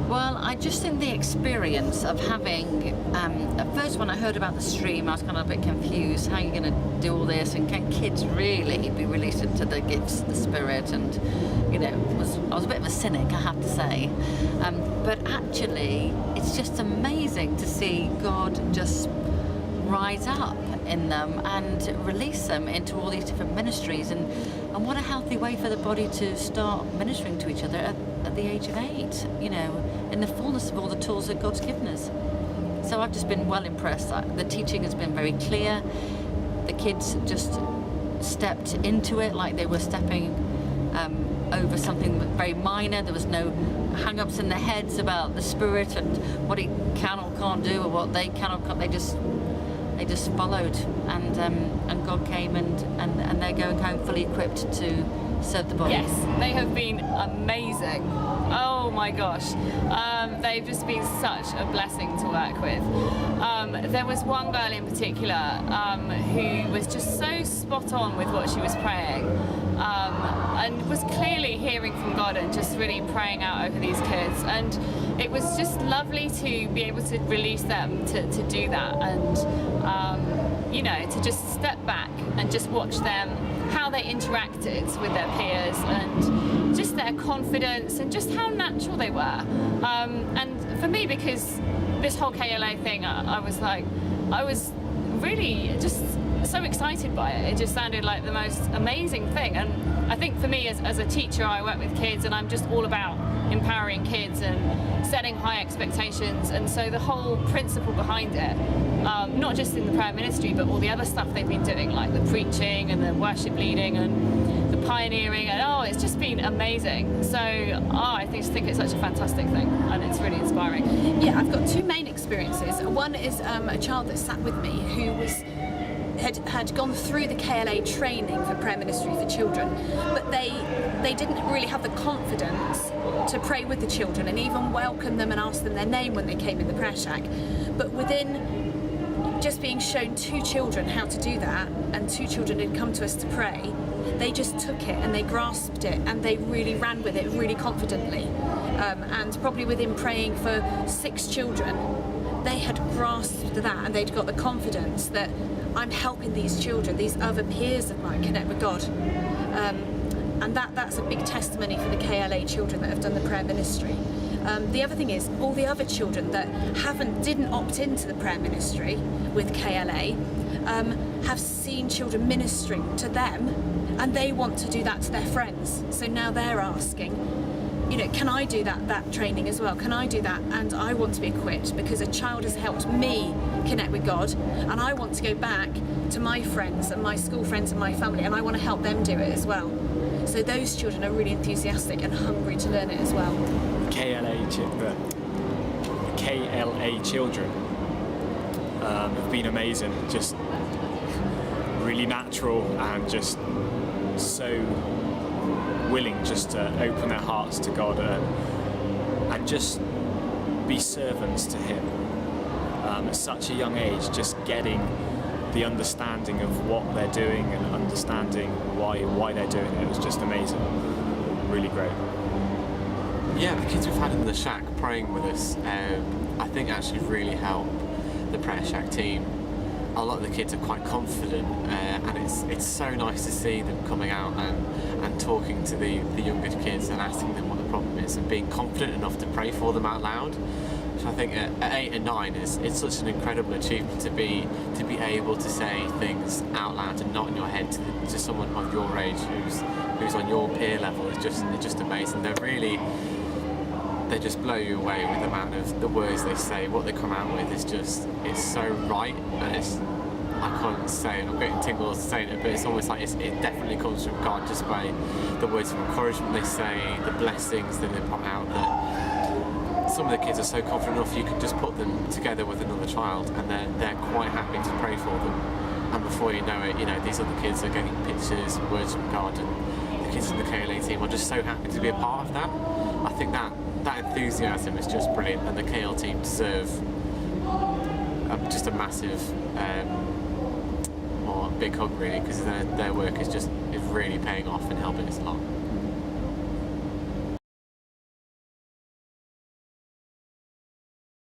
Well, I just think the experience of having, at first when I heard about the stream, I was kind of a bit confused. How are you going to do all this? And can kids really be released into the gifts of the Spirit? And, you know, I was a bit of a cynic, I have to say. But actually, it's just amazing to see God just rise up in them and release them into all these different ministries, and what a healthy way for the body to start ministering to each other at the age of 8, you know, in the fullness of all the tools that God's given us. So I've just been well impressed. The teaching has been very clear. The kids just stepped into it like they were stepping over something very minor. There was no hang-ups in their heads about the Spirit and what he can or can't do, or what they can or can't. They just followed, and God came, and they're going home fully equipped to serve the body. Yes, they have been amazing. Oh my gosh, they've just been such a blessing to work with. There was one girl in particular who was just so spot on with what she was praying, and was clearly hearing from God and just really praying out over these kids. And it was just lovely to be able to release them to do that, and you know, to just step back and just watch them, how they interacted with their peers, and just their confidence, and just how natural they were. And for me, because this whole KLA thing, I was really just so excited by it. It just sounded like the most amazing thing. And I think for me, as a teacher, I work with kids, and I'm just all about empowering kids and setting high expectations. And so the whole principle behind it, not just in the prayer ministry, but all the other stuff they've been doing, like the preaching and the worship leading and the pioneering, and it's just been amazing. So I just think it's such a fantastic thing, and it's really inspiring. Yeah, I've got two main experiences. One is a child that sat with me who had gone through the KLA training for prayer ministry for children, but they didn't really have the confidence to pray with the children and even welcome them and ask them their name when they came in the prayer shack. But within just being shown 2 children how to do that, and 2 children had come to us to pray, they just took it and they grasped it, and they really ran with it really confidently. And probably within praying for 6 children, they had grasped that, and they'd got the confidence that I'm helping these children, these other peers of mine, connect with God. And that's a big testimony for the KLA children that have done the prayer ministry. The other thing is, all the other children that didn't opt into the prayer ministry with KLA have seen children ministering to them, and they want to do that to their friends. So now they're asking, you know, can I do that training as well? Can I do that? And I want to be equipped because a child has helped me connect with God, and I want to go back to my friends and my school friends and my family, and I want to help them do it as well. So those children are really enthusiastic and hungry to learn it as well. The KLA children have been amazing, just really natural and just so willing just to open their hearts to God and just be servants to Him. At such a young age, just getting the understanding of what they're doing and understanding why they're doing it was just amazing, really great. Yeah, the kids we've had in the shack praying with us, I think actually really helped the prayer shack team. A lot of the kids are quite confident, and it's so nice to see them coming out and talking to the younger kids and asking them what the problem is and being confident enough to pray for them out loud. So I think at 8 and 9 it's such an incredible achievement to be able to say things out loud and not in your head to someone of your age who's on your peer level. It's just amazing. They just blow you away with the amount of the words they say. What they come out with it's so right, and I can't say it, I'm getting tingles saying it, but it's almost like it definitely comes from God just by the words of encouragement they say, the blessings that they put out. That some of the kids are so confident enough you can just put them together with another child and they're quite happy to pray for them, and before you know it, you know, these other kids are getting pictures and words from God, and the kids in the KLA team are just so happy to be a part of that. I think that enthusiasm is just brilliant, and the KL team deserve just a massive big hug really, because their work is really paying off and helping us a lot.